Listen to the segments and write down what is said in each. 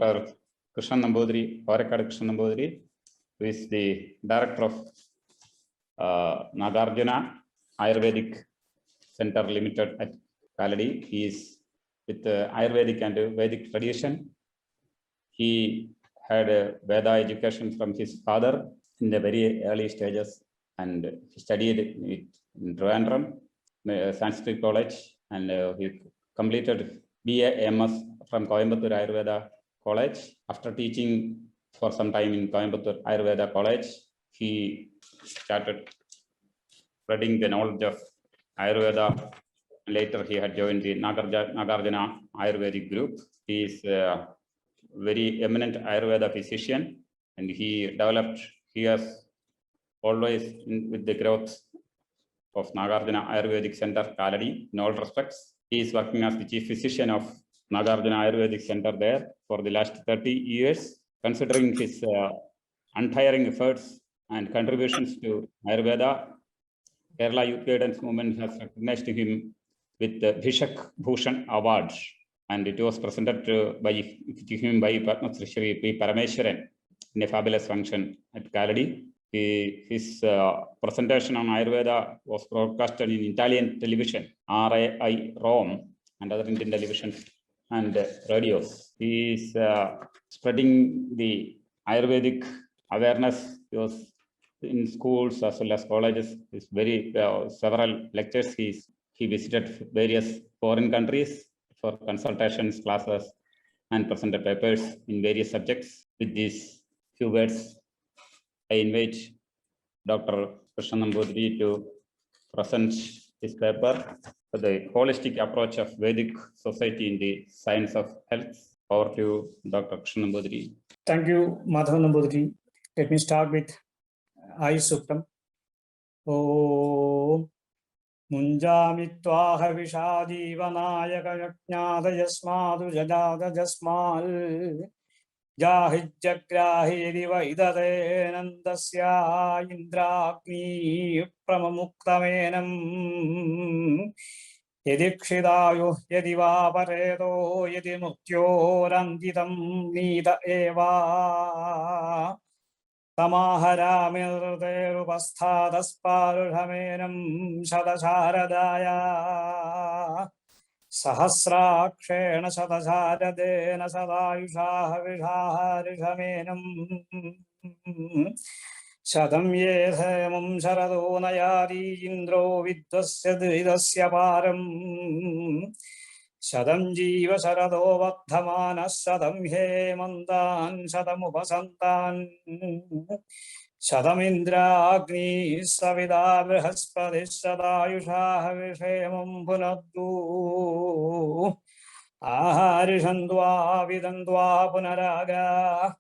Dr. Krishnan Namboothiri, HORAKKAD Krishnan Namboothiri, who is the director of Nagarjuna Ayurvedic Center Limited at Kaladi. He is with Ayurvedic and Vedic tradition. He had a Veda education from his father in the very early stages, and he studied it in Trivandrum, Sanskrit College, and he completed BA MS from Coimbatore Ayurveda College. After teaching for some time in Coimbatore Ayurveda College, he started spreading the knowledge of Ayurveda. Later, he had joined the Nagarjuna Ayurvedic group. He is a very eminent Ayurveda physician, and he has always, with the growth of Nagarjuna Ayurvedic Center, Kaladi, in all respects. He is working as the chief physician of Nagarjuna Ayurvedic Center there for the last 30 years. Considering his untiring efforts and contributions to Ayurveda, Kerala Youth Guidance Movement has recognized him with the Bhishak Bhushan Award, and it was presented to him by Padma Shri P. Parameshwaran in a fabulous function at Kaladi. His presentation on Ayurveda was broadcasted in Italian television, RAI Rome, and other Indian televisions and radios. He is spreading the Ayurvedic awareness. He was in schools as well as colleges. He's very several lectures. He visited various foreign countries for consultations, classes, and presented papers in various subjects. With these few words, I invite Dr. Krishnan Namboothiri to present his paper for the holistic approach of Vedic society in the science of health. Over to Dr. Krishnan Namboothiri. Thank you, Madhav Namboothiri. Let me start with Ayu Suktam. Om Munjami Tvaha Vishadi Vanayaka Yaknyada Yasmadu Jadada Jasmal Jahidjagrahi Divaidade Nandasya Indragni Pramamuktavenam Yedikshidayu Yedivaparedo Yedimutyo Randitam Nida Eva Tamaharamilderupasthadasparhamenam Shadasharadaya Sahasrakshena Shadasharadena Sadayushaha Vishaharishamenam Shadam Yedhamam Sharadonayari Indro Vidvasya Dvidasya Param Shadam Jiva Sharado Vadhamana Shadam He Mandan Shadam Upasantan Shadam Indra Agni Savida Brihaspati Shadayusha Vishemam Punaddu Aharishandva Vidandva Punaraga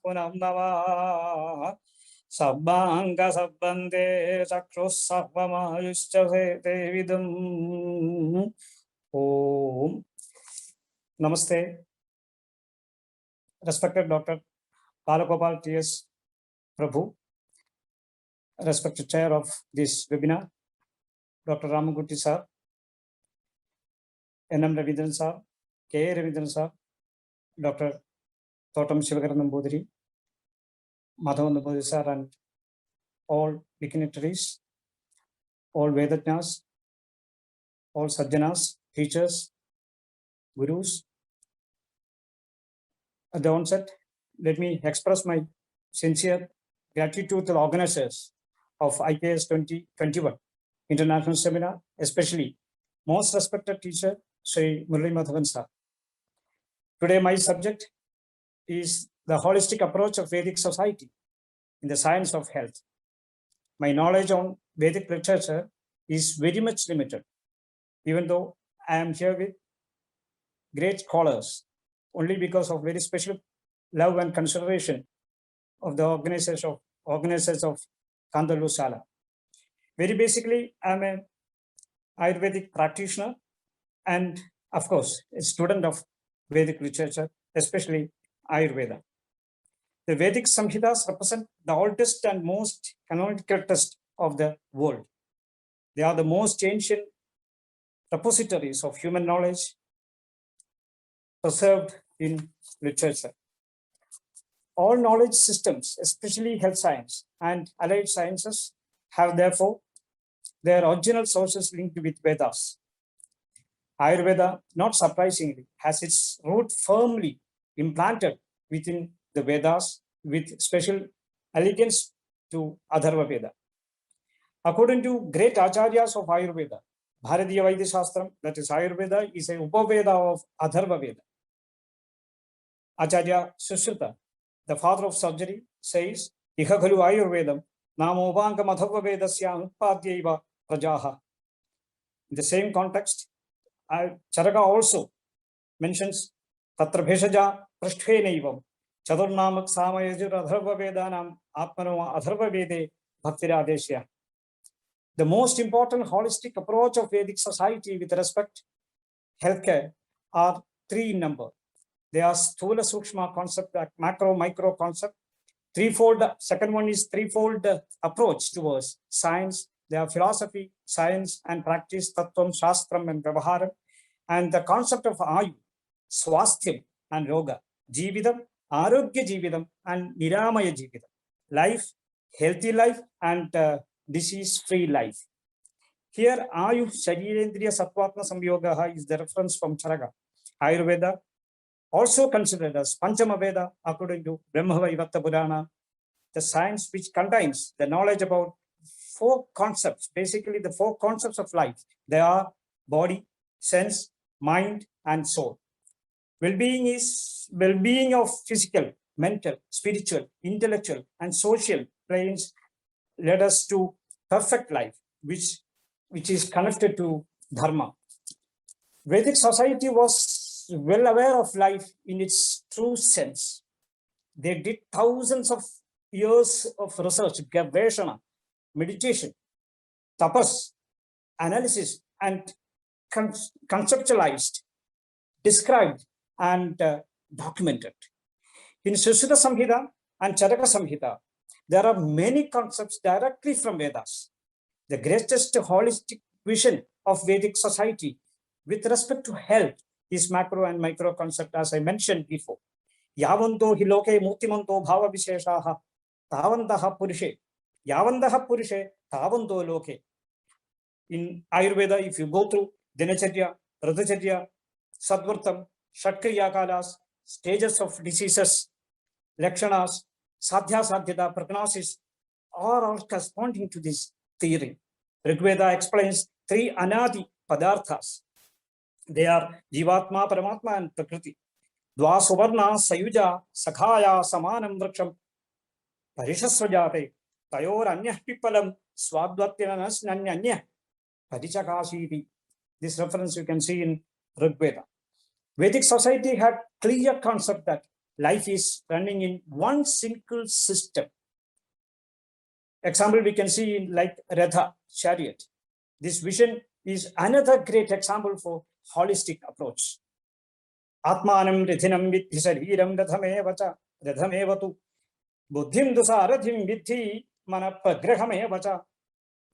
Punamnava Sabbanga Sabbande Chakshus Sabbamayushcha Vidam Om Namaste. Respected Dr. Palagopal T.S. Prabhu, respected chair of this webinar, Dr. Ramagutti sir, N.M. Ravindran sir, K. Ravindran sir, Dr. Thotam Shivakaran Namboothiri, Madhav Namboothiri sir, and all dignitaries, all Vedajnas, all Sajjanas, teachers, Gurus. At the onset, let me express my sincere gratitude to the organizers of IKS 2021 International Seminar, especially most respected teacher, Sri Murali Madhavan sir. Today, my subject is the holistic approach of Vedic society in the science of health. My knowledge on Vedic literature is very much limited, even though I am here with great scholars, only because of very special love and consideration of the organizers of Kandalu Sala. Very basically, I'm an Ayurvedic practitioner and, of course, a student of Vedic literature, especially Ayurveda. The Vedic Samhitas represent the oldest and most canonical text of the world. They are the most ancient repositories of human knowledge preserved in literature. All knowledge systems, especially health science and allied sciences, have therefore their original sources linked with Vedas. Ayurveda, not surprisingly, has its root firmly implanted within the Vedas with special elegance to Adharva Veda. According to great Acharyas of Ayurveda, Bharatiya Vaidya Shastram, that is Ayurveda, is a Upaveda of Adharva Veda. Acharya Susruta, the father of surgery, says, Iha khalu Ayurvedam, namobangam Adharva Vedasya Upadyaiva Prajaha. In the same context, Charaka also mentions Tatra Bheshaja Prasthvenaivam Chaturnamak Samayajur Adharva Vedanam Atmano Adharva Vede Bhaktiradeshya. The most important holistic approach of Vedic society with respect to healthcare are three in number. They are Sthula Sukshma concept, macro, micro concept. Threefold, second one is threefold approach towards science. They are philosophy, science, and practice, Tatvam, Shastram, and Vyvahara. And the concept of Ayu, Swastika, and Yoga, Jividam, Arogya Jividam, and Niramaya Jividam. Life, healthy life, and disease-free life. Here, Ayu Sharirendriya Sattvatma Samyogaha is the reference from Charaka. Ayurveda, also considered as Panchamaha-bhootha according to Brahma-vaivarta Purana, the science which contains the knowledge about four concepts, basically the four concepts of life. They are body, sense, mind, and soul. Well-being is well-being of physical, mental, spiritual, intellectual, and social planes led us to perfect life, which is connected to dharma. Vedic society was well aware of life in its true sense. They did thousands of years of research, gaveshana, meditation, tapas, analysis, and conceptualized, described, and documented. In Susrutha Samhita and Charaka Samhita, there are many concepts directly from Vedas. The greatest holistic vision of Vedic society with respect to health is macro and micro concept, as I mentioned before. Yavanto hi loke murtimanto bhava visheshaha tavantaha purishe. Yavantaha purishe tavanto loke. In Ayurveda, if you go through Dinacharya, Radhacharya, Sadvartam, Shatkriya Kalas, stages of diseases, Lakshanas, Sadhya Sadhyata, prognosis, are all corresponding to this theory. Rigveda explains three anadi padarthas. They are Jivatma, Paramatma, and Prakriti. Dva Suvarna, Sayuja, Sakhaya, Samanam Vraksham, Parishasvajate, Tayor Anyah Pipalam, Swadvatyanas Nanyanya, Parichakashiti. This reference you can see in Rigveda. Vedic society had clear concept that life is running in one single system. Example we can see in like Ratha, chariot. This vision is another great example for holistic approach. Atmanam rithinam vidhi shariram rathamevacha rathamevatu buddhim dusarathim vidhi manapagrahamevacha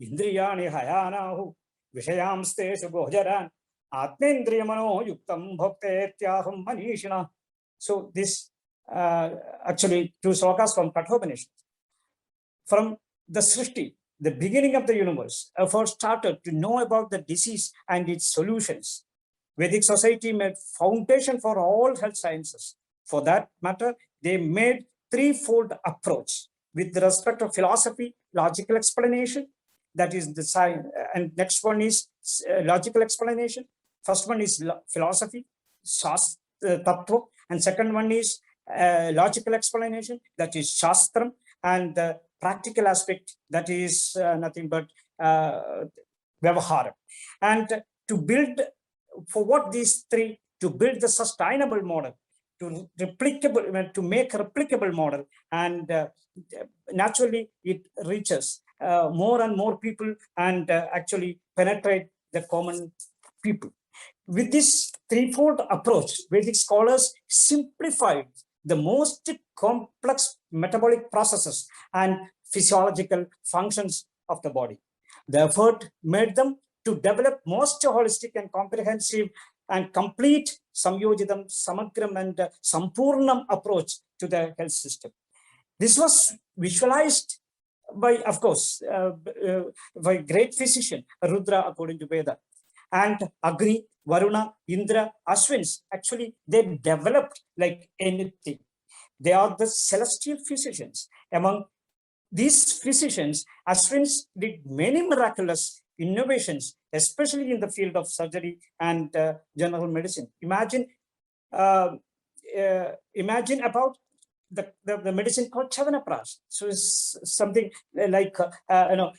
indriyani hayanahu vishayamsteshu gojaran atmendriyamano yuktam bhaktetyaham manishina. So this actually two slokas from Kathopanishad. From the Srishti, the beginning of the universe, efforts started to know about the disease and its solutions. Vedic society made foundation for all health sciences. For that matter, they made threefold approach with respect to philosophy, logical explanation, that is the science, and next one is logical explanation. First one is philosophy, Tatwa, and second one is logical explanation, that is Shastram, and the practical aspect, that is nothing but Vyvahara. And to build, for what these three, to build the sustainable model, to make a replicable model, and naturally it reaches more and more people and actually penetrate the common people. With this threefold approach, Vedic scholars simplified the most complex metabolic processes and physiological functions of the body. The effort made them to develop most holistic and comprehensive and complete samyojidam, samagram, and sampurnam approach to the health system. This was visualized by, of course, by great physician Rudra according to Veda. And Agni, Varuna, Indra, Aswins, actually, they developed like anything. They are the celestial physicians. Among these physicians, Aswins did many miraculous innovations, especially in the field of surgery and general medicine. Imagine about the medicine called Chavanapras. So it's something like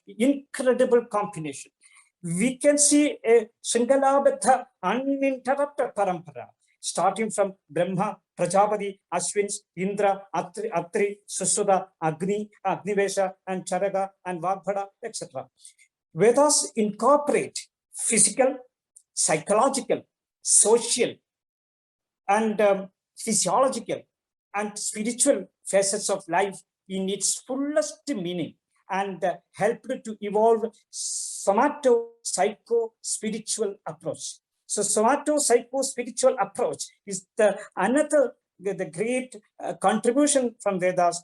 incredible combination. We can see a Sringalabdha uninterrupted parampara, starting from Brahma, Prajapati, Aswins, Indra, Atri, Susrutha, Agni, Agnivesha, and Charaka, and Vyvahara, etc. Vedas incorporate physical, psychological, social, and physiological and spiritual facets of life in its fullest meaning, and helped to evolve somato-psycho-spiritual approach. So somato-psycho-spiritual approach is the great contribution from Vedas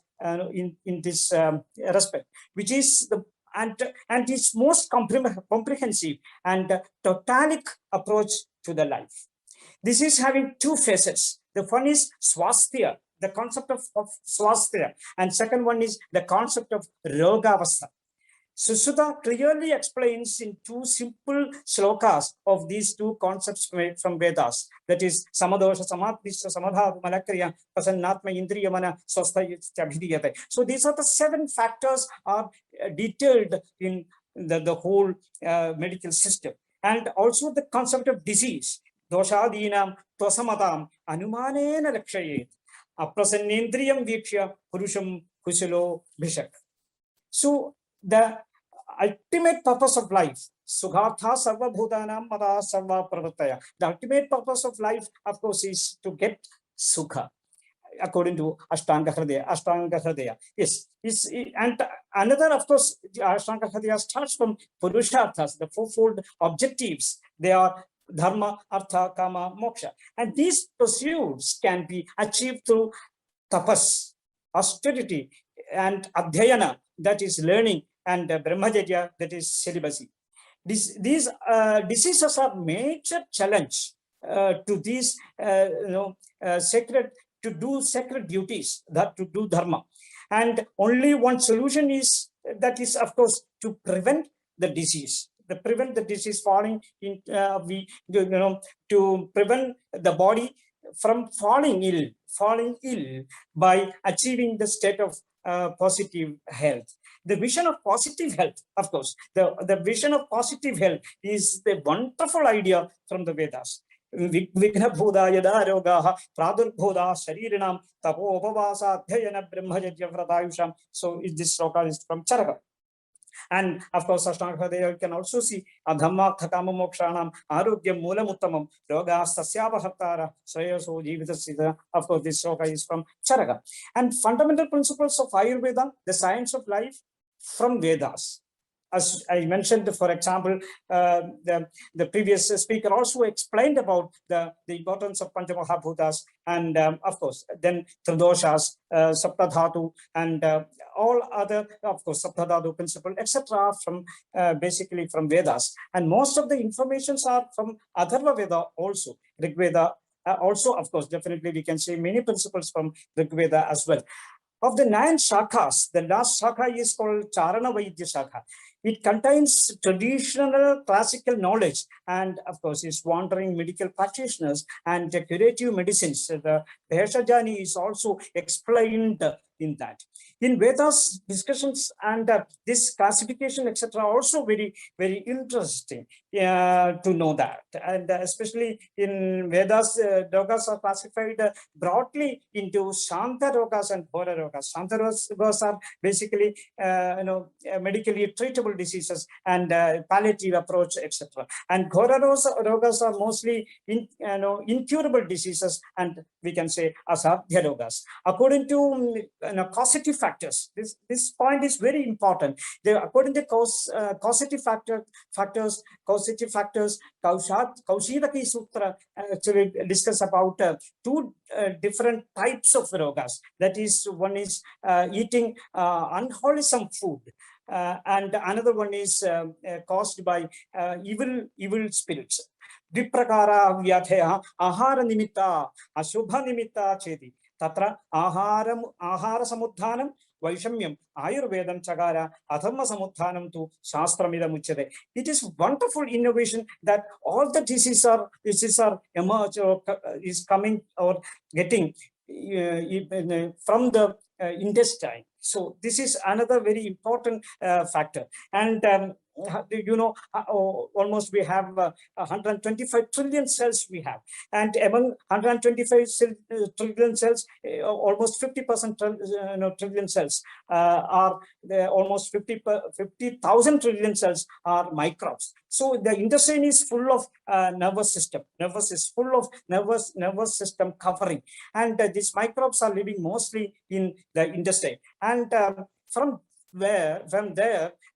in this respect, which is and its most comprehensive and totalic approach to the life. This is having two facets. The one is swastika, the concept of swastika, and second one is the concept of rogavastha. Susrutha clearly explains in two simple slokas of these two concepts from Vedas, that is samadosha, samadhisha, samadha, malakriya, pasannatma, indriyamana, swastha. So these are the 7 factors are detailed in the whole medical system. And also the concept of disease, doshadinam, twasamatam, anumanena lakshayet, aprasannendriyam vikshya, purusham kusalo bhishak. So the ultimate purpose of life, Sughatha sarva bhutanam mada sarva pravartaya. The ultimate purpose of life, of course, is to get sukha, according to Ashtanga Hridaya. Yes, and another, of course, Ashtanga Hridaya starts from Purusharthas, the 4-fold objectives. They are dharma, artha, kama, moksha. And these pursuits can be achieved through tapas, austerity, and adhyayana, that is learning, and brahmacharya, that is celibacy. These diseases are major challenge to these sacred, to do sacred duties, that to do dharma. And only one solution is, that is, of course, to prevent the disease. To prevent the disease falling in, to prevent the body from falling ill by achieving the state of positive health. The vision of positive health, of course, the vision of positive health is the wonderful idea from the Vedas. Vignabhuda yada rogaha pradurbhuda sharirinam tapo upavasa adhyayana brahmacharya vratayusham. So this sloka is from Charaka. And of course, Ashtanga Hridaya, you can also see Adhamma Thakama Mokshanam, Arogyam Moolam Uttamam, Roga Sasyava Hattara, Srayaso Jivitasita. Of course, this sloka is from Charaka. And fundamental principles of Ayurveda, the science of life, from Vedas. As I mentioned, for example, the previous speaker also explained about the importance of Panchamaha-bhootas, and of course, then Tridoshas, Saptadhatu, and all other, of course, Saptadhatu principle, etc., from basically from Vedas. And most of the informations are from Adharva Veda also, Rigveda also, of course, definitely we can say many principles from Rigveda as well. Of the 9 shakhas, the last shakha is called Charana Vaidya Shakha. It contains traditional classical knowledge and, of course, is wandering medical practitioners and curative medicines. The Bheshajani is also explained in that. In Vedas discussions and this classification, etc., also very, very interesting to know that. And especially in Vedas, rogas are classified broadly into Shanta rogas and Hora rogas. Shanta rogas are basically medically treatable diseases and palliative approach, etc. And Hora rogas are mostly incurable diseases, and we can say asadhya rogas. According to causative factors. This point is very important. According to causative factors, Kaushidaki Sutra actually discuss about two different types of rogas. That is, one is eating unwholesome food, and another one is caused by evil spirits. Diprakara vyadheya ahara nimitta ashubha nimitta chedi tatra ahara samudhanam vaishamyam ayurvedam chagara adharma samudhanam tu shastramidam uchyate. It is wonderful innovation that all the diseases are emerge or is coming or getting from the intestine. So this is another very important factor. And almost we have 125 trillion cells we have, and among 125 trillion cells, almost 50% trillion cells are almost 50,000 trillion cells are microbes. So the intestine is full of nervous system. Nervous is full of nervous system covering, and these microbes are living mostly in the intestine. And from there,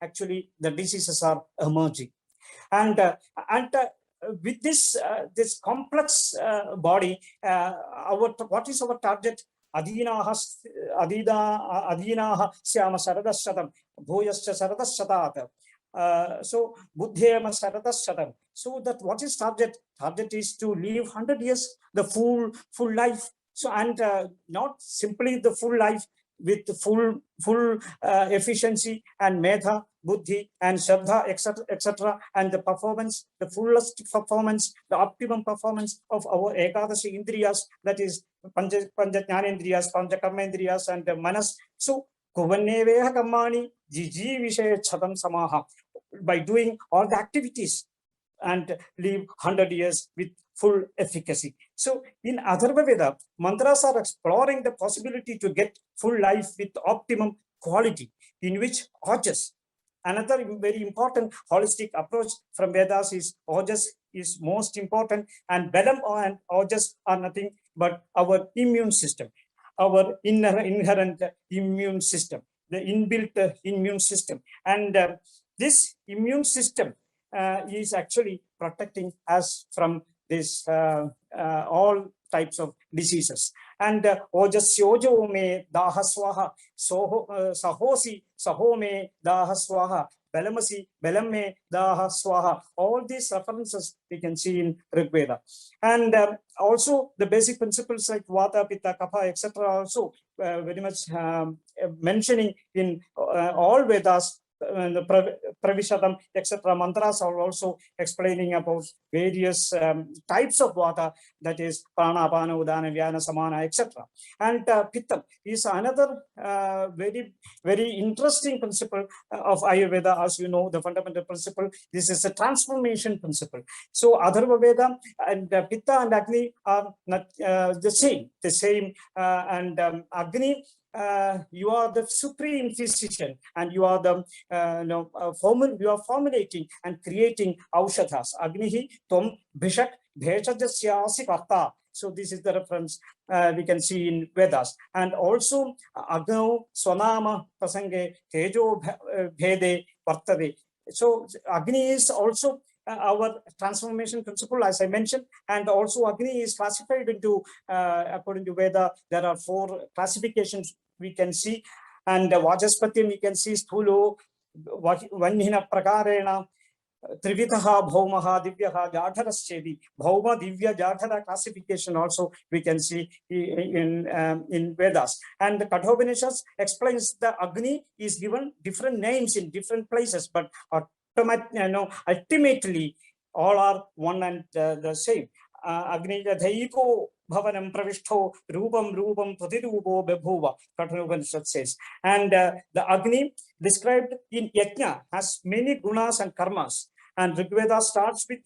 actually, the diseases are emerging. And with this complex body, what is our target? Adinaha syama saradashatam bhoyascha saradashatat. So buddhyama saradashatam. So that what is target? Target is to live 100 years, the full life. So, and not simply the full life, with full efficiency and medha, buddhi and shraddha, etc., and the performance, the fullest performance, the optimum performance of our ekadashi indriyas, that is pancha jnanendriyas, pancha karmendriyas, and the manas. So kuvanneveha kammani jiji vishay chadam samaha, by doing all the activities and live 100 years with full efficacy. So in Adharva Veda, mantras are exploring the possibility to get full life with optimum quality, in which ojas, another very important holistic approach from Vedas, is ojas is most important, and belam and ojas are nothing but our immune system, our inherent immune system, the inbuilt immune system. And this immune system is actually protecting us from this all types of diseases. And ojasyojo me dahaswaha sahosi sahome dahaswaha belamasi belame dahaswaha. All these references we can see in Rigveda. And also the basic principles like vata, pitta, kapha, etc. also very much mentioning in all Vedas. The Pravishadam, etc. Mantras are also explaining about various types of vata, that is prana, apana, udana, vyana, samana, etc. And pittam is another very, very interesting principle of Ayurveda. As you know, the fundamental principle, this is a transformation principle. So Adharva Veda and Pitta and Agni are not the same, and Agni, you are the supreme physician, and you are the you are formulating and creating aushadhas. Agnihi tom bhishak bhechajasyasi karta. So this is the reference we can see in Vedas. And also Agno swanama prasange tejo bhede vartade. So Agni is also our transformation principle, as I mentioned, and also Agni is classified into, according to Veda, there are 4 classifications we can see, and Vajaspati we can see Sthulo, Vanhina Prakarena, Trivitaha, Bhaumaha, Divyaha, Jadharaschedi, Bhauma, Divya, Jadhara classification also we can see in Vedas. And the Kathopanishads explains the Agni is given different names in different places, but ultimately all are one and the same. Agni Dhaiko Bhavanam Pravishto Rupam Pratirupo Bebhuva, Kathopanishad says. And the Agni described in Yajna has many gunas and karmas. And Rigveda starts with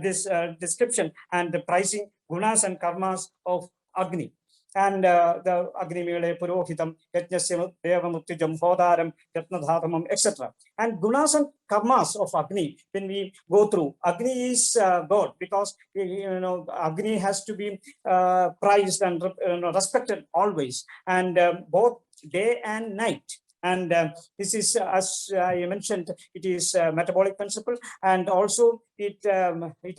this description and the pricing gunas and karmas of Agni. And the Agni Mele Purohitam, Yajnasya Devamuttijam Hodaram, Yatnadhatamam, etc. And gunas and karmas of Agni, when we go through, Agni is God, because Agni has to be prized and respected always. And both day and night. And this is, as I mentioned, it is a metabolic principle, and also it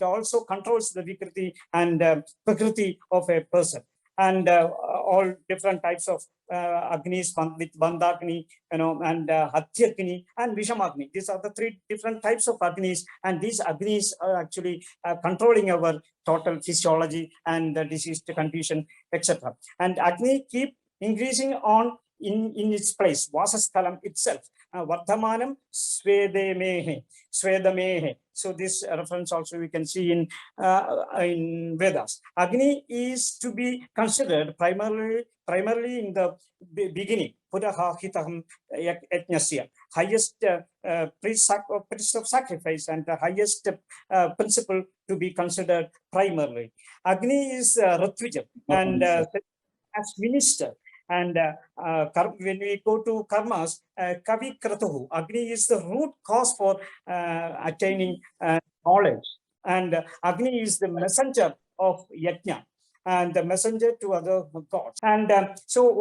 also controls the Vikriti and Prakriti of a person. And all different types of Agnis with Bandagni, and Hatyagni and Vishamagni. These are the three different types of Agnis, and these Agnis are actually controlling our total physiology and the disease condition, etc. And Agni keep increasing on in its place, Vasasthalam itself. Vardhamanam Svedamehe. So this reference also we can see in Vedas. Agni is to be considered primarily in the beginning, Pudaha Hitaham Yajnasya, highest priest of sacrifice, and the highest principle to be considered primarily. Agni is Ratvijam and as minister. And when we go to karmas, Kavi Kratuhu, Agni is the root cause for attaining knowledge. And Agni is the messenger of Yajna and the messenger to other gods. And so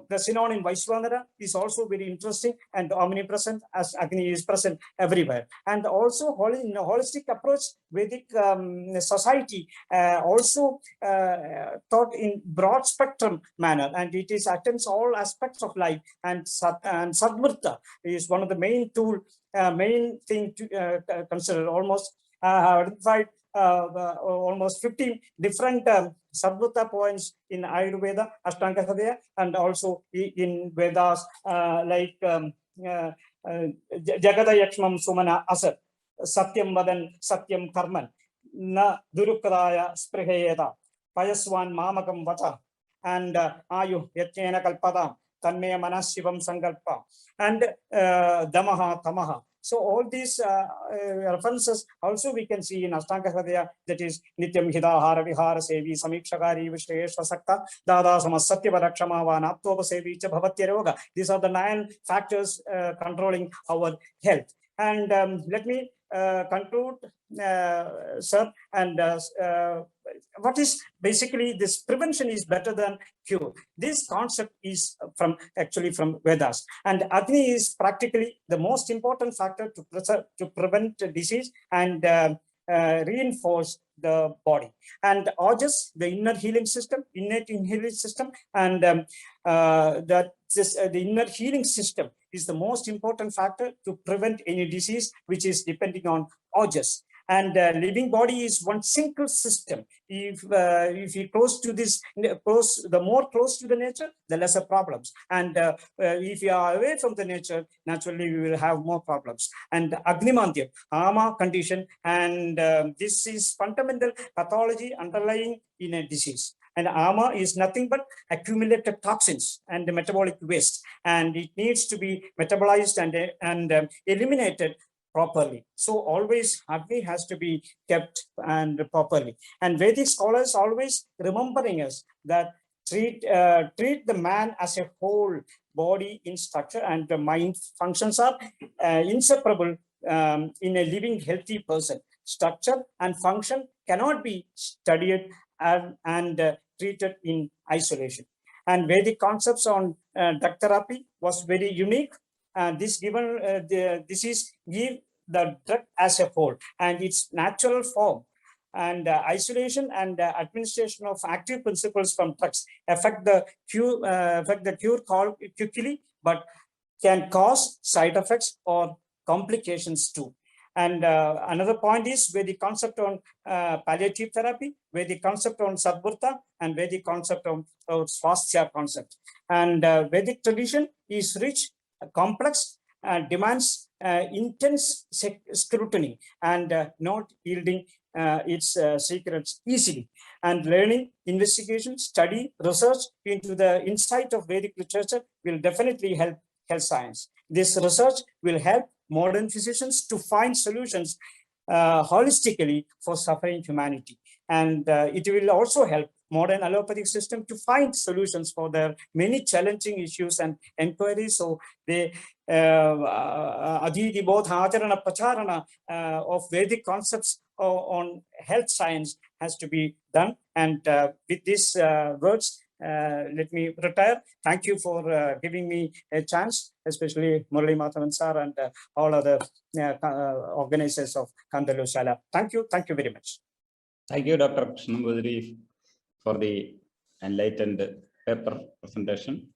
the synonym Vaishvanara is also very interesting and omnipresent, as Agni is present everywhere. And also in a holistic approach, Vedic society also taught in broad spectrum manner, and it is attends all aspects of life. And Sadmurta is one of the main thing to consider. Almost identified almost 15 different Sadmurta points in Ayurveda, Ashtanga Samgraha, and also in Vedas like Jagada Yakshmam Sumana Asat, Satyam Vadan, Satyam Karman, Na Durukadaya Sprihayeda, Payaswan Mamakam Vata, and Ayu Yatyena Kalpada, Tanmaya Manashivam Sankalpa, and Damaha Tamaha. So all these references also we can see in Ashtanga Samgraha, that is Nityam Hidahara Vihara Sevi Samikshakari Visheshva Sakta Dada Samasatya Varakshama Vanatova Sevi Bhavatya Roga. These are the 9 factors controlling our health. And let me conclude, sir, and what is basically this prevention is better than cure. This concept is actually from Vedas, and Agni is practically the most important factor to prevent disease and reinforce the body. And Ojas, the innate healing system, and the inner healing system is the most important factor to prevent any disease which is depending on Ojas. And living body is one single system. If you the more close to the nature, the lesser problems. And if you are away from the nature, naturally we will have more problems. And Agnimantyam, Ama condition, and this is fundamental pathology underlying in a disease. And Ama is nothing but accumulated toxins and metabolic waste, and it needs to be metabolized and eliminated properly. So always Agni has to be kept and properly. And Vedic scholars always remembering us that treat the man as a whole body in structure, and the mind functions are inseparable in a living healthy person. Structure and function cannot be studied and treated in isolation. And Vedic concepts on drug therapy was very unique. And this give the drug as a whole and its natural form. And isolation and administration of active principles from drugs affect the cure quickly, but can cause side effects or complications too. And another point is Vedic concept on palliative therapy, Vedic concept on Sadmurta, and Vedic concept on Swastika concept. And Vedic tradition is rich, complex, demands intense scrutiny, and not yielding its secrets easily. And learning, investigation, study, research into the insight of Vedic literature will definitely help health science. This research will help modern physicians to find solutions holistically for suffering humanity. And it will also help modern allopathic system to find solutions for their many challenging issues and inquiries. So the Adhiti Bodha Acharana Pracharana of Vedic concepts on health science has to be done. And with these words, let me retire. Thank you for giving me a chance, especially Murali Madhavan sir and all other organizers of Kandalu Shala. Thank you very much. Thank you, Dr. Krishnambudri, for the enlightened paper presentation.